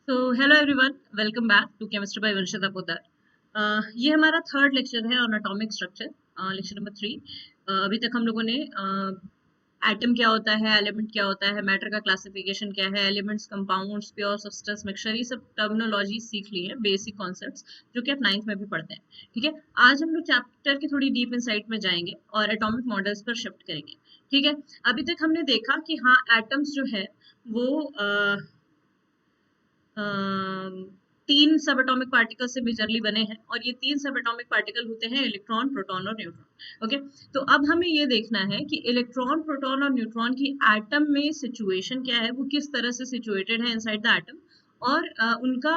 So hello everyone, welcome back to chemistry by Vanshita Poddar. ये हमारा third lecture है on atomic structure, lecture number 3। अभी तक हम लोगों ने एटम क्या होता है, एलिमेंट क्या होता है, मैटर का क्लासिफिकेशन क्या है, elements, compounds, pure substance, mixture, ये सब टर्मिनोलॉजी सीख ली है, बेसिक कॉन्सेप्ट्स जो कि आप 9th में भी पढ़ते हैं। ठीक है, आज हम लोग चैप्टर के थोड़ी डीप इनसाइट में जाएंगे और एटॉमिक मॉडल्स पर शिफ्ट करेंगे। ठीक है, अभी तक हमने देखा कि हाँ, एटम्स जो है वो अम, 3 सब एटॉमिक पार्टिकल से मेजरली बने हैं और ये 3 सब एटॉमिक पार्टिकल होते हैं इलेक्ट्रॉन, प्रोटॉन और न्यूट्रॉन। ओके, तो अब हमें ये देखना है कि इलेक्ट्रॉन, प्रोटॉन और न्यूट्रॉन की एटम में सिचुएशन क्या है, वो किस तरह से सिचुएटेड है इनसाइड द एटम, और उनका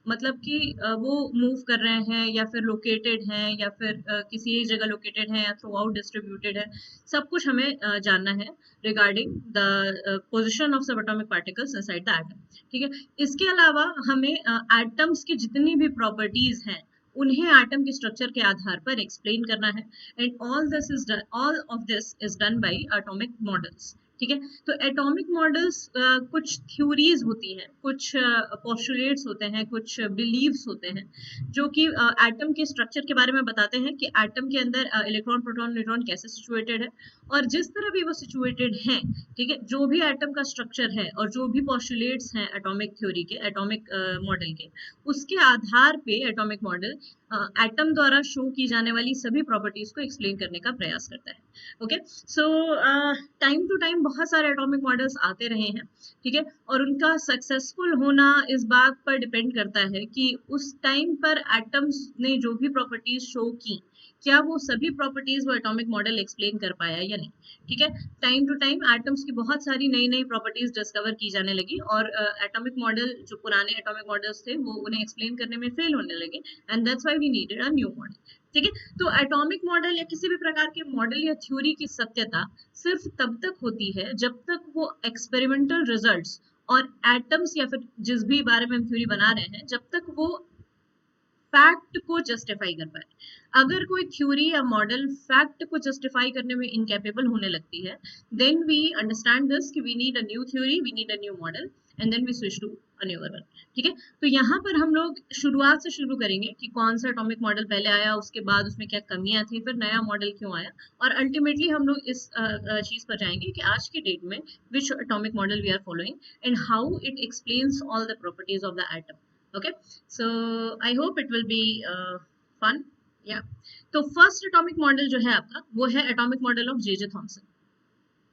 मतलब कि वो मूव कर रहे हैं या फिर लोकेटेड हैं या फिर किसी एक जगह लोकेटेड हैं या थ्रू आउट डिस्ट्रीब्यूटेड है। सब कुछ हमें जानना है रिगार्डिंग द पोजिशन ऑफ सब atomic particles inside the atom. ठीक है, इसके अलावा हमें एटम्स की जितनी भी प्रॉपर्टीज हैं उन्हें एटम के स्ट्रक्चर के आधार पर एक्सप्लेन करना है। And all of this is done by atomic models. ठीक है, तो एटॉमिक मॉडल्स कुछ थ्योरीज होती हैं, कुछ पोस्टुलेट्स होते हैं, कुछ बिलीव्स होते हैं जो कि एटम के स्ट्रक्चर के बारे में बताते हैं कि एटम के अंदर इलेक्ट्रॉन, प्रोटॉन, न्यूट्रॉन कैसे सिचुएटेड है। और जिस तरह भी वो सिचुएटेड हैं, ठीक है, जो भी एटम का स्ट्रक्चर है और जो भी पोस्टुलेट्स हैं एटॉमिक थ्योरी के, एटॉमिक मॉडल के, उसके आधार पे एटॉमिक मॉडल एटम द्वारा शो की जाने वाली सभी प्रॉपर्टीज को एक्सप्लेन करने का प्रयास करता है। Okay, so time to time बहुत सारे एटॉमिक मॉडल्स आते रहे हैं। ठीक है, और उनका सक्सेसफुल होना इस बात पर डिपेंड करता है कि उस टाइम पर एटम्स ने जो भी प्रॉपर्टीज शो की, क्या वो सभी प्रॉपर्टीज वो एटॉमिक मॉडल एक्सप्लेन कर पाया या नहीं। ठीक है, टाइम टू टाइम एटम्स की बहुत सारी नई नई प्रॉपर्टीज डिस्कवर की जाने लगी और एटॉमिक मॉडल, जो पुराने एटॉमिक मॉडल्स थे, वो उन्हें एक्सप्लेन करने में फेल होने लगे। And that's why we needed a new model. ठीक है, तो एटॉमिक मॉडल या किसी भी प्रकार के मॉडल या थ्योरी की सत्यता सिर्फ तब तक होती है जब तक वो एक्सपेरिमेंटल रिजल्ट्स और एटम्स या फिर जिस भी बारे में हम थ्योरी बना रहे हैं, जब तक वो फैक्ट को जस्टिफाई कर पाए। अगर कोई थ्योरी या मॉडल फैक्ट को जस्टिफाई करने में इनकेपेबल होने लगती है, देन वी अंडरस्टैंड दिस कि we need a new theory, we need a new model, and then we switch to a newer one. ठीक है, तो यहाँ पर हम लोग शुरुआत से शुरू करेंगे कि कौन सा एटॉमिक मॉडल पहले आया, उसके बाद उसमें क्या कमियां थी, फिर नया मॉडल क्यों आया, और अल्टीमेटली हम लोग इस चीज पर जाएंगे कि आज के डेट में which atomic model we are following and how it explains all the properties of the atom. Okay, so I hope it will be fun. Yeah, तो फर्स्ट एटॉमिक मॉडल जो है आपका, वो है atomic model of J J Thompson.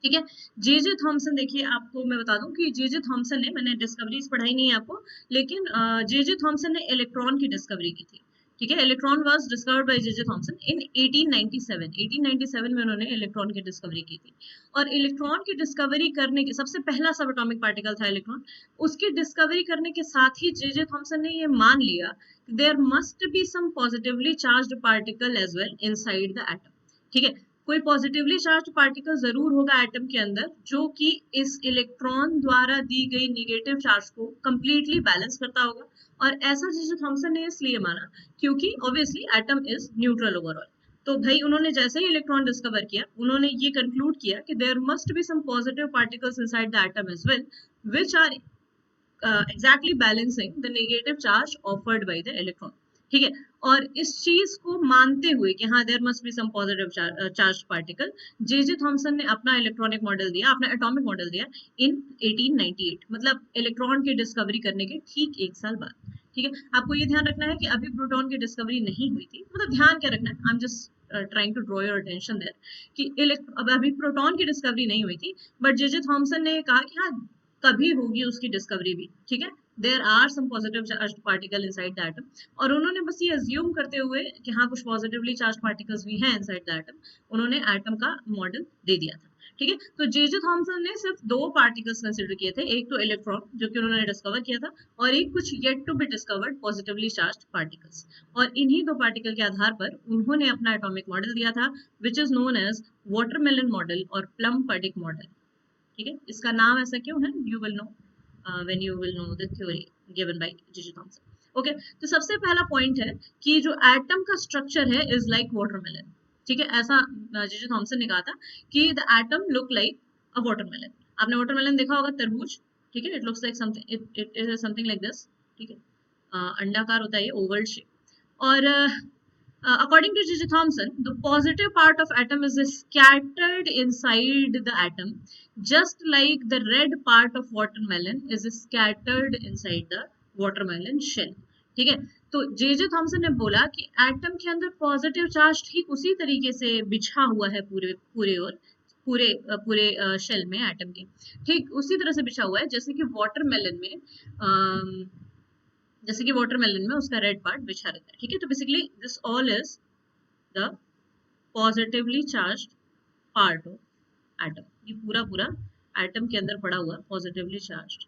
ठीक है, जे J Thompson, देखिए आपको मैं बता दूं कि जे जे थॉमसन ने, मैंने डिस्कवरीज पढ़ाई नहीं है आपको, लेकिन जे जे थॉमसन ने इलेक्ट्रॉन की डिस्कवरी की थी। ठीक है, electron was discovered by J J Thomson in 1897। 1897 में उन्होंने इलेक्ट्रॉन की डिस्कवरी की थी। और इलेक्ट्रॉन की डिस्कवरी करने के, सबसे पहला सब एटॉमिक पार्टिकल था इलेक्ट्रॉन, उसकी डिस्कवरी करने के साथ ही जे जे थॉमसन ने ये मान लिया there must be some positively charged particle as well inside the atom. ठीक है, कोई पॉजिटिवली चार्ज पार्टिकल जरूर होगा एटम के अंदर जो कि इस इलेक्ट्रॉन द्वारा दी गई निगेटिव चार्ज को कंप्लीटली बैलेंस करता होगा। और ऐसा जीसस थॉमसन ने इसलिए माना क्योंकि obviously atom is neutral overall. तो भाई उन्होंने जैसे ही इलेक्ट्रॉन डिस्कवर किया, उन्होंने ये कंक्लूड किया कि there must be some positive particles inside the atom as well which are exactly balancing the negative charge offered by the electron। ठीक है, और इस चीज को मानते हुए कि हाँ there must be some positive charge particle, J J Thomson ने अपना इलेक्ट्रॉनिक मॉडल दिया, अपना एटॉमिक मॉडल दिया इन 1898, मतलब इलेक्ट्रॉन की डिस्कवरी करने के ठीक 1 साल बाद। ठीक है, आपको ये ध्यान रखना है कि अभी प्रोटॉन की डिस्कवरी नहीं हुई थी, मतलब ध्यान क्या रखना है, I am just trying to draw your attention there कि अब अभी प्रोटॉन की डिस्कवरी नहीं हुई थी, बट जे जे थॉमसन ने कहा कि हाँ कभी होगी उसकी डिस्कवरी भी। ठीक है, there are some positive charge particle inside the atom, और उन्होंने बस ये अज्यूम करते हुए कि हाँ कुछ पॉजिटिवली चार्ज पार्टिकल्स भी हैं इनसाइड द एटम, उन्होंने एटम का मॉडल दे दिया था। ठीक है, तो जे जे थॉमसन ने सिर्फ 2 पार्टिकल्स कंसिडर किए थे, एक तो इलेक्ट्रॉन जो कि उन्होंने डिस्कवर किया था, और एक कुछ yet to be discovered positively charge particles. और इन्हीं 2 पार्टिकल के आधार पर उन्होंने अपना एटॉमिक मॉडल दिया था, which is known as watermelon model और प्लम पर्डिक मॉडल। ठीक है, इसका नाम ऐसा क्यों है, you will know when you will know the theory given by J J Thomson. Okay, तो सबसे पहला पॉइंट है कि जो एटम का स्ट्रक्चर है इज लाइक वाटरमेलन। ठीक है, ऐसा जे जे थॉमसन ने कहा था कि the atom look like a watermelon. आपने वाटरमेलन देखा होगा, तरबूज, ठीक है, it looks like something, it is something like this, ठीक है, अंडाकार होता है ये, ओवल शेप। और according to J.J. Thomson, the positive part of atom is scattered inside the atom, just like the red part of watermelon is scattered inside the watermelon shell. ठीक है, तो J.J. थॉमसन ने बोला कि atom के अंदर positive charge ठीक उसी तरीके से बिछा हुआ है पूरे पूरे और पूरे पूरे शेल में एटम के, ठीक उसी तरह से बिछा हुआ है जैसे कि वाटरमेलन में, जैसे कि वाटरमेलन में उसका रेड पार्ट बिछा रहता है। ठीक है, तो basically this all is the positively charged part of atom, ये पूरा पूरा एटम के अंदर पड़ा हुआ पॉजिटिवली चार्ज्ड।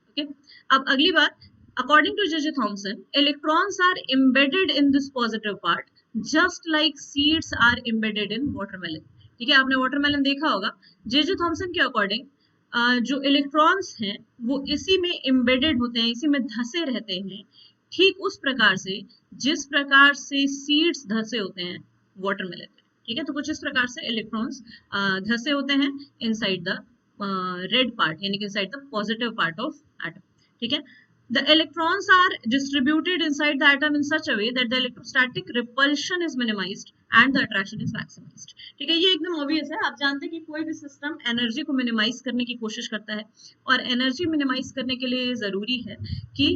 ओके, अब अगली बात, according to J.J. Thomson, electrons are embedded in this positive part just like seeds are embedded in watermelon. ठीक है, आपने वाटरमेलन देखा होगा। J.J. थॉमसन के अकॉर्डिंग जो इलेक्ट्रॉन्स हैं वो इसी में एम्बेडेड होते हैं, इसी में धसे रहते हैं, ठीक उस प्रकार से जिस प्रकार से सीड्स धसे होते हैं वाटरमेलन में। ठीक है, तो कुछ इस प्रकार से इलेक्ट्रॉन्स धसे होते हैं इनसाइड द रेड पार्ट, यानी कि inside the positive part of atom. ठीक है, the electrons are distributed inside the atom in such a way that the electrostatic repulsion is minimized and the attraction is maximized. ठीक है, ये एकदम obvious है, आप जानते हैं कि कोई भी सिस्टम एनर्जी को मिनिमाइज करने की कोशिश करता है, और एनर्जी मिनिमाइज करने के लिए जरूरी है कि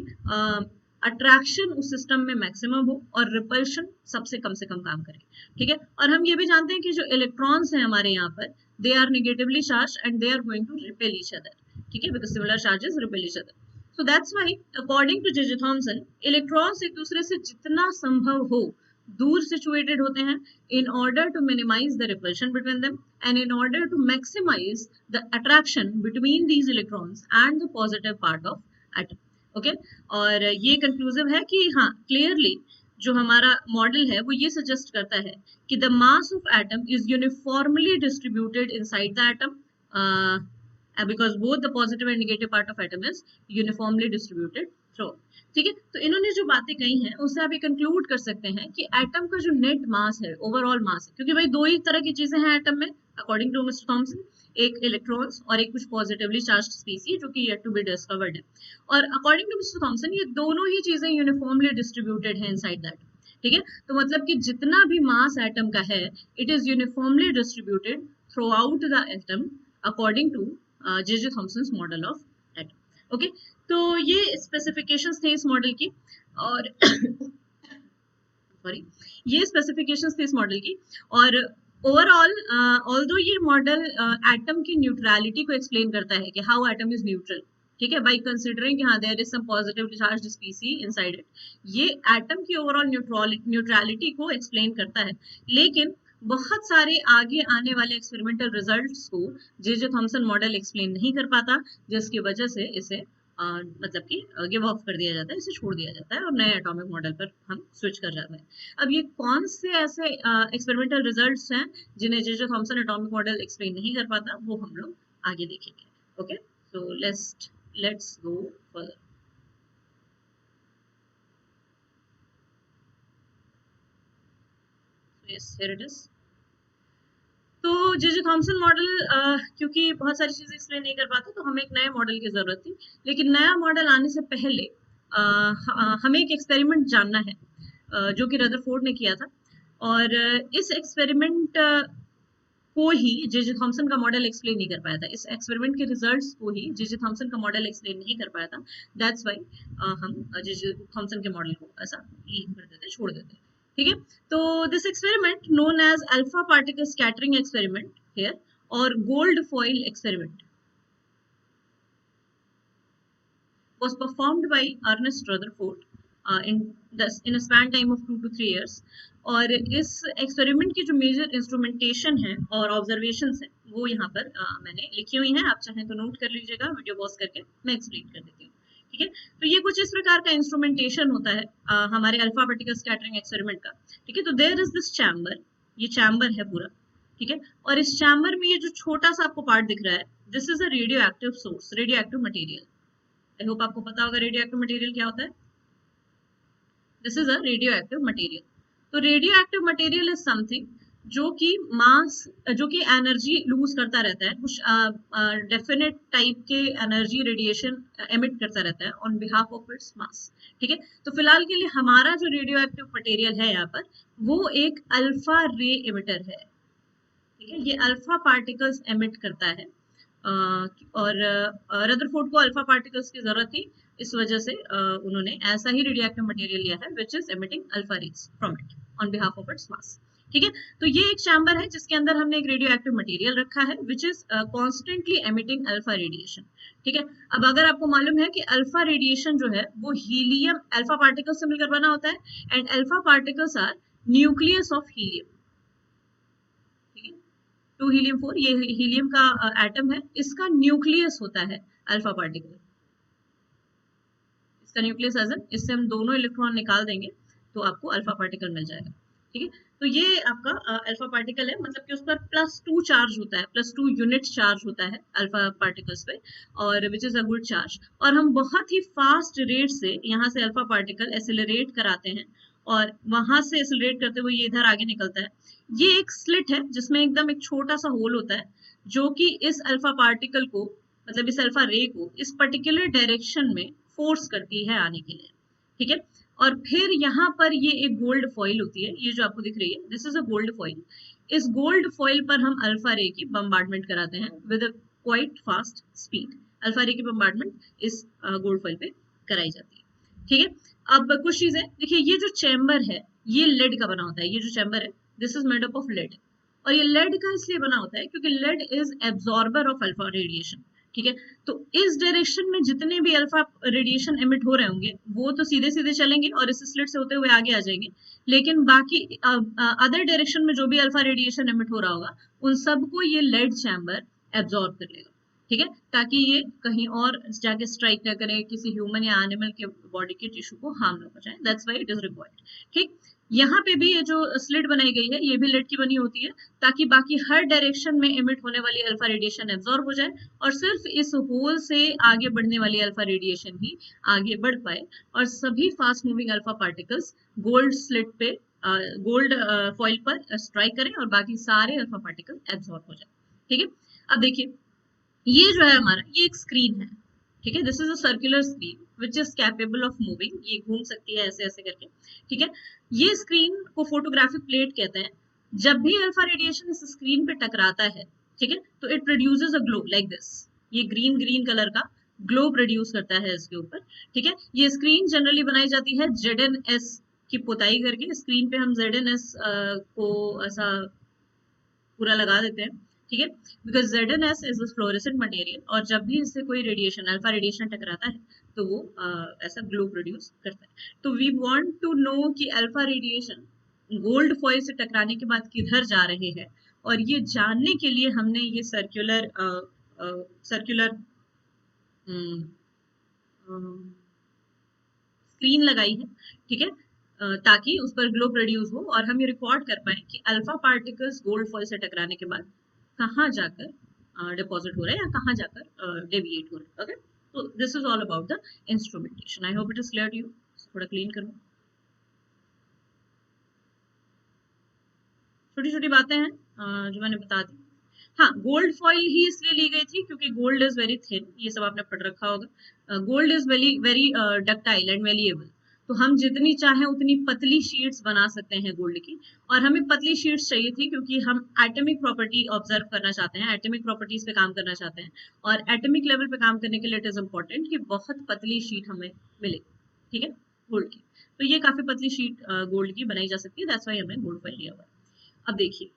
अट्रैक्शन उस सिस्टम में मैक्सिमम हो और रिपल्शन सबसे कम काम करे। ठीक है, और हम ये भी जानते हैं कि जो इलेक्ट्रॉन्स हैं हमारे यहाँ पर, they are negatively charge and they are going to repel each other. ठीक है, because similar charges repel each other. So that's why, according to J.J. Thomson, electrons एक दूसरे से जितना संभव हो दूर situated होते हैं in order to minimize the repulsion between them and in order to maximize the attraction between these electrons and the positive part of atom. Okay? और ये conclusive है कि हाँ, clearly जो हमारा मॉडल है वो ये सजेस्ट करता है कि the mass of atom is uniformly distributed inside the atom, because both the positive and negative part of atom is uniformly distributed through. ठीक है, तो इन्होंने जो बातें कही हैं उससे आप ये कंक्लूड कर सकते हैं कि एटम का जो नेट मास है, ओवरऑल मास है, क्योंकि भाई दो ही तरह की चीजें हैं एटम में अकॉर्डिंग टू मिस्टर थॉमसन, एक इलेक्ट्रॉन्स और एक कुछ पॉजिटिवली चार्ज्ड स्पीसीज जो कि येट टू बी डिस्कवर्ड है। और अकॉर्डिंग टू मिस्टर थॉमसन ये दोनों ही चीजें यूनिफॉर्मली डिस्ट्रीब्यूटेड हैं इनसाइड दैट। ठीक है, तो मतलब कि जितना भी मास एटम का है it is uniformly distributed throughout the atom according to J.J. Thomson's model of atom. Okay, तो ये स्पेसिफिकेशंस थे इस मॉडल की, और सॉरी ये स्पेसिफिकेशंस थे इस मॉडल की। और ओवरऑल ऑल्दो ये मॉडल एटम की न्यूट्रलिटी को एक्सप्लेन करता है कि हाउ एटम इज न्यूट्रल। ठीक है, बाय कंसीडरिंग कि हाँ there is some positively charged species inside it, ये एटम की ओवरऑल न्यूट्रलिटी को एक्सप्लेन करता है। लेकिन बहुत सारे आगे आने वाले एक्सपेरिमेंटल रिजल्ट्स को J.J. थॉमसन मॉडल एक्सप्लेन नहीं कर पाता, जिसकी वजह से इसे मतलब कि गिव ऑफ कर दिया जाता है, इसे छोड़ दिया जाता है और नए एटॉमिक मॉडल पर हम स्विच कर जाते हैं। अब ये कौन से ऐसे एक्सपेरिमेंटल रिजल्ट्स हैं जिन्हें J.J. Thompson atomic model explain नहीं कर पाता, वो हम लोग आगे देखेंगे। Okay, so let's go further. Yes, here it is. तो J.J. थॉमसन मॉडल क्योंकि बहुत सारी चीजें एक्सप्लेन नहीं कर पाता, तो हमें एक नए मॉडल की जरूरत थी। लेकिन नया मॉडल आने से पहले हमें एक एक्सपेरिमेंट जानना है जो कि रदरफोर्ड ने किया था, और इस एक्सपेरिमेंट को ही J.J. थॉमसन का मॉडल एक्सप्लेन नहीं कर पाया था। इस एक्सपेरिमेंट के रिजल्ट्स को ही J.J. थॉमसन का मॉडल एक्सप्लेन नहीं कर पाया था। दैट्स वाई हम J.J. थॉमसन के मॉडल को ऐसा लीव कर देते, छोड़ देते। ठीक है, तो this experiment known as alpha particle scattering experiment here और gold foil experiment was performed by Ernest Rutherford in a span time of 2 to 3 years. और इस एक्सपेरिमेंट की जो मेजर इंस्ट्रूमेंटेशन है और ऑब्जर्वेशंस हैं वो यहाँ पर मैंने लिखी हुई हैं, आप चाहें तो नोट कर लीजिएगा, वीडियो पॉज करके मैं एक्सप्लेन कर देती हूँ। ठीक है, तो ये कुछ इस प्रकार का इंस्ट्रूमेंटेशन होता है हमारे अल्फा पार्टिकल स्कैटरिंग एक्सपेरिमेंट का। ठीक है, तो देयर इज दिस चैम्बर, ये चैम्बर है पूरा। ठीक है, और इस चैम्बर में ये जो छोटा सा आपको पार्ट दिख रहा है, this is a radio active source, radio active material. I hope आपको पता होगा रेडियो एक्टिव मटेरियल क्या होता है। This is a radio active material. तो radio active material is something जो कि मास, जो कि एनर्जी लूज करता रहता है, कुछ डेफिनेट टाइप के एनर्जी रेडिएशन एमिट करता रहता है on behalf of its mass. ठीक है, तो फिलहाल के लिए हमारा जो रेडियो एक्टिव मटेरियल है यहाँ पर वो एक अल्फा रे इमिटर है। ठीक है, ये अल्फा पार्टिकल्स एमिट करता है और रदरफोर्ड को अल्फा पार्टिकल्स की जरूरत थी, इस वजह से उन्होंने ऐसा ही रेडियोएक्टिव मटेरियल लिया है which is emitting alpha rays from it on behalf of its mass. ठीक है, तो ये एक चैम्बर है जिसके अंदर हमने एक रेडियो एक्टिव मटेरियल रखा है which is constantly emitting alpha radiation. ठीक है, अब अगर आपको मालूम है कि अल्फा रेडिएशन जो है वो हीलियम अल्फा पार्टिकल्स से मिलकर बना होता है and alpha particles are nucleus of helium. ठीक है, 2 हीलियम 4 ये हीलियम का एटम है, इसका न्यूक्लियस होता है अल्फा पार्टिकल। इसका न्यूक्लियस एज इससे हम दोनों इलेक्ट्रॉन निकाल देंगे तो आपको अल्फा पार्टिकल मिल जाएगा। ठीक है, तो ये आपका अल्फा पार्टिकल है, मतलब कि उस पर +2 चार्ज होता है, +2 यूनिट चार्ज होता है अल्फा पार्टिकल्स पे, और which is a good charge. और हम बहुत ही फास्ट रेट से यहाँ से अल्फा पार्टिकल एसिलरेट कराते हैं और वहां से एसिलरेट करते हुए ये इधर आगे निकलता है। ये एक स्लिट है जिसमें एकदम एक छोटा सा होल होता है जो कि इस अल्फा पार्टिकल को, मतलब इस अल्फा रे को इस पर्टिकुलर डायरेक्शन में फोर्स करती है आने के लिए। ठीक है, और फिर यहाँ पर ये एक गोल्ड फॉइल होती है, ये जो आपको दिख रही है this is a gold foil. इस गोल्ड फॉइल पर हम अल्फा रे की बम्बार्डमेंट कराते हैं with a quite fast speed. Alpha रे की बम्बार्डमेंट इस गोल्ड फॉइल पे कराई जाती है। ठीक है, अब कुछ चीजें देखिए, ये जो चैम्बर है ये लेड का बना होता है, ये जो चैम्बर है this is made up of lead. और ये लेड का इसलिए बना होता है क्योंकि lead is absorber of alpha radiation. ठीक है, तो इस डायरेक्शन में जितने भी अल्फा रेडिएशन एमिट हो रहे होंगे वो तो सीधे सीधे चलेंगे और इस स्लिट से होते हुए आगे आ जाएंगे, लेकिन बाकी अदर डायरेक्शन में जो भी अल्फा रेडिएशन एमिट हो रहा होगा उन सबको ये लेड चैम्बर एब्जॉर्ब कर लेगा। ठीक है, ताकि ये कहीं और जाके स्ट्राइक ना करे, किसी ह्यूमन या एनिमल के बॉडी के टिश्यू को हार्म ना पहुंचाए, that's why it is required. ठीक, यहाँ पे भी ये जो स्लिट बनाई गई है ये भी लेड की बनी होती है ताकि बाकी हर डायरेक्शन में एमिट होने वाली अल्फा रेडिएशन एब्जॉर्ब हो जाए और सिर्फ इस होल से आगे बढ़ने वाली अल्फा रेडिएशन ही आगे बढ़ पाए और सभी fast moving alpha particles gold slit पे गोल्ड फॉइल पर स्ट्राइक करें और बाकी सारे अल्फा पार्टिकल एब्जॉर्ब हो जाए। ठीक है, अब देखिए ये जो है हमारा ये एक स्क्रीन है। ठीक है, this is a circular screen which is capable of moving, ये घूम सकती है ऐसे ऐसे करके। ठीक है, ये स्क्रीन को फोटोग्राफिक प्लेट कहते हैं। जब भी अल्फा रेडिएशन इस स्क्रीन पे टकराता है, ठीक है, तो it produces a glow like this. ये ग्रीन ग्रीन कलर का ग्लो प्रोड्यूस करता है इसके ऊपर। ठीक है, ये स्क्रीन जनरली बनाई जाती है ZNS की पुताई करके। स्क्रीन पे हम ZNS को ऐसा पूरा लगा देते हैं। ठीक है, because ZNS is fluorescent material और जब भी इससे कोई रेडिएशन अल्फा रेडिएशन टकराता है तो वो ऐसा ग्लो प्रोड्यूस करता है। तो वी वांट टू नो कि अल्फा रेडिएशन गोल्ड फॉइल से टकराने के बाद किधर जा रहे हैं, और ये जानने के लिए हमने ये सर्कुलर सर्कुलर स्क्रीन लगाई है। ठीक है, ताकि उस पर ग्लो प्रोड्यूस हो और हम ये रिकॉर्ड कर पाए कि अल्फा पार्टिकल्स गोल्ड फॉइल से टकराने के बाद कहाँ जाकर डिपॉजिट हो रहे हैं या कहाँ जाकर डेविएट हो रहे हैं। ओके, तो this is all about the instrumentation. I hope it is clear to you. थोड़ा क्लीन करूँ, छोटी छोटी बातें हैं जो मैंने बता दी। हाँ, गोल्ड फॉइल ही इसलिए ली गई थी क्योंकि गोल्ड इज वेरी थिन, ये सब आपने पढ़ रखा होगा। Gold is very very ductile and malleable, तो हम जितनी चाहें उतनी पतली शीट्स बना सकते हैं गोल्ड की। और हमें पतली शीट्स चाहिए थी क्योंकि हम एटॉमिक प्रॉपर्टी ऑब्जर्व करना चाहते हैं, एटॉमिक प्रॉपर्टीज पे काम करना चाहते हैं, और एटॉमिक लेवल पे काम करने के लिए इट इज इम्पोर्टेंट कि बहुत पतली शीट हमें मिले। ठीक है, गोल्ड की, तो ये काफी पतली शीट गोल्ड की बनाई जा सकती है, दैट्स व्हाई हमने गोल्ड फॉइल लिया हुआ है। अब देखिए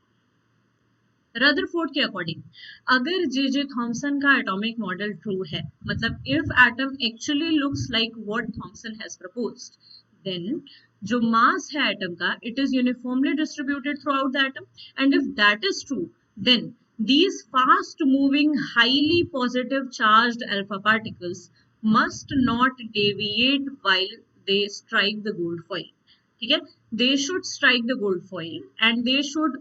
रदरफोर्ड के अकॉर्डिंग अगर जे थॉमसन का एटॉमिक मॉडल ट्रू है, मतलब if atom actually looks like what Thomson has proposed, then जो मास है एटम का it is uniformly distributed throughout the atom, and if that is true then these fast moving highly positive charged alpha particles must not deviate while they strike the gold foil. ठीक है, they should strike the gold foil and they should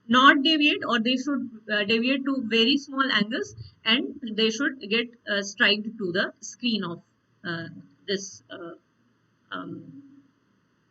not deviate, or they should deviate to very small angles, and they should get striked to the screen of this um,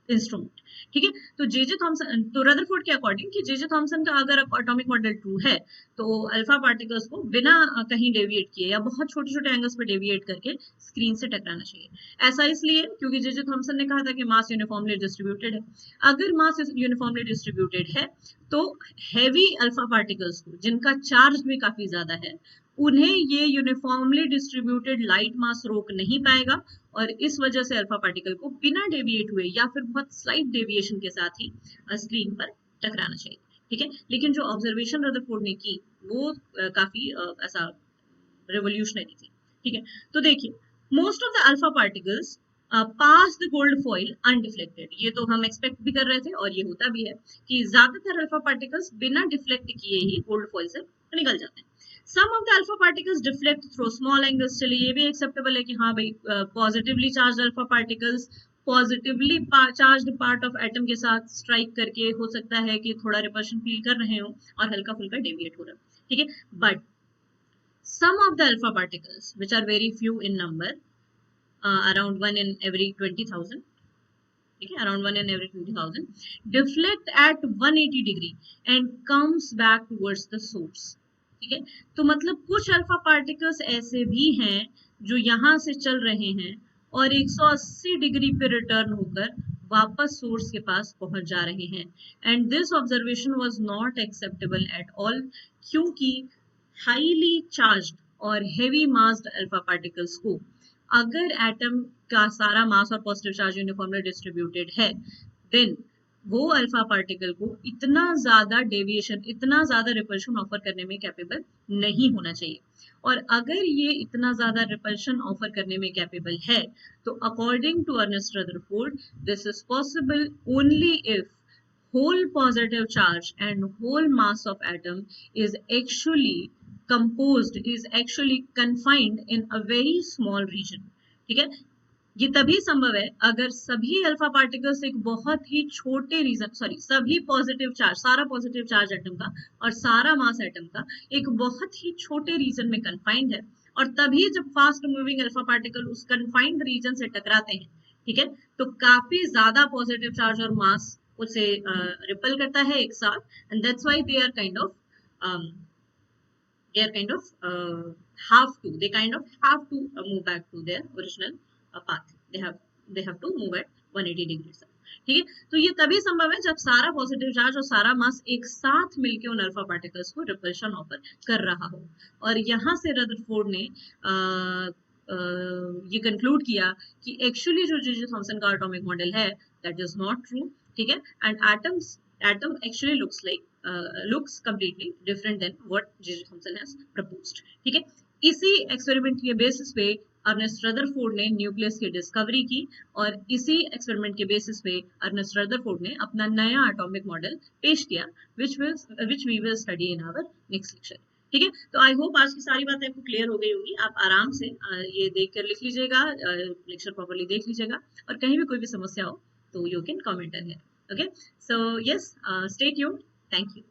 instrument. ठीक है, तो JJ Thompson, तो Rutherford के according कि JJ Thompson का अगर atomic model true है तो अल्फा पार्टिकल्स को बिना कहीं डेविएट किए या बहुत छोटे छोटे एंगल्स पे डेविएट करके स्क्रीन से टकराना चाहिए। ऐसा इसलिए क्योंकि जेजे थॉमसन ने कहा था कि मास यूनिफॉर्मली डिस्ट्रीब्यूटेड है। अगर मास यूनिफॉर्मली डिस्ट्रीब्यूटेड है तो हैवी अल्फा पार्टिकल्स को, जिनका चार्ज भी काफी ज्यादा है, उन्हें ये यूनिफॉर्मली डिस्ट्रीब्यूटेड लाइट मास रोक नहीं पाएगा और इस वजह से अल्फा पार्टिकल को बिना डेविएट हुए या फिर बहुत स्लाइट डेविएशन के साथ ही स्क्रीन पर टकराना चाहिए। ठीक है, लेकिन जो ऑब्जर्वेशन रदरफोर्ड ने की वो काफी ऐसा रेवोल्यूशनरी थी। ठीक है, तो देखिए, most of the alpha particles pass the gold foil undeflected. ये तो हम एक्सपेक्ट भी कर रहे थे और ये होता भी है कि ज्यादातर अल्फा पार्टिकल्स बिना डिफ्लेक्ट किए ही गोल्ड फॉइल से निकल जाते हैं। Some of the alpha particles deflect through small angles. चलिए ये भी एक्सेप्टेबल है कि हाँ भाई, positively charge alpha particles positively charged part of atom के साथ स्ट्राइक करके हो सकता है कि थोड़ा रिपल्शन फील कर रहे हो और हल्का फुल्का डेविएट हो रहा है। ठीक है, but some of the alpha particles, which are very few in number, around 1 in every 20,000, okay, around 1 in every 20,000, deflect at 180 degree and comes back towards the source. ठीक है, तो मतलब कुछ अल्फा पार्टिकल्स ऐसे भी हैं जो यहाँ से चल रहे हैं और 180 डिग्री पे रिटर्न होकर वापस सोर्स के पास पहुंच जा रहे हैं। And this observation was not acceptable at all, क्योंकि हाईली चार्ज्ड और हेवी मास्ड अल्फा पार्टिकल्स को अगर एटम का सारा मास और पॉजिटिव चार्ज यूनिफॉर्मली डिस्ट्रीब्यूटेड है, देन वो अल्फा पार्टिकल को इतना ज्यादा डेविएशन, इतना ज्यादा रिपल्शन ऑफर करने में कैपेबल नहीं होना चाहिए। और अगर ये इतना ज्यादा रिपल्शन ऑफर करने में कैपेबल है तो according to Ernest Rutherford this is possible only if whole positive charge and whole mass of atom is actually confined in a very small region। ठीक है, ये तभी संभव है अगर सभी अल्फा पार्टिकल्स एक बहुत ही छोटे रीजन, सभी पॉजिटिव चार्ज, सारा पॉजिटिव चार्ज एटम का और सारा मास एटम का एक बहुत ही छोटे रीजन में कन्फाइंड है, और तभी जब फास्ट मूविंग अल्फा पार्टिकल उस कन्फाइंड रीजन से टकराते हैं, ठीक है, तो काफी ज्यादा पॉजिटिव चार्ज और मास उसे रिपल करता है एक साथ, and that's why they are kind of they kind of have to move back to their original path। they have to move at 180 degrees। ठीक है, तो ये तभी संभव है जब सारा पॉजिटिव चार्ज और सारा मास एक साथ मिलकर उन अल्फा पार्टिकल्स को रिपल्शन ऑफर कर रहा हो। और यहाँ से रदरफोर्ड ने ये कंक्लूड किया कि एक्चुअली जो जे जे थॉमसन का एटॉमिक मॉडल है दैट इज नॉट ट्रू। ठीक है, and atom actually looks completely different than what J.J. Thomson has proposed। ठीक है, इसी एक्सपेरिमेंट के बेसिस पे अर्नेस्ट रदरफोर्ड ने न्यूक्लियस की डिस्कवरी की और इसी एक्सपेरिमेंट के बेसिस पे अर्नेस्ट रदरफोर्ड ने अपना नया एटॉमिक मॉडल पेश किया which we will study in our next lecture। ठीक है, तो आई होप आज की सारी बातें आपको क्लियर हो गई होगी। आप आराम से ये देख कर लिख लीजिएगा, लेक्चर प्रॉपर्ली देख लीजिएगा, और कहीं भी कोई भी समस्या हो तो you can comment in here. Okay, so yes, stay tuned. Thank you.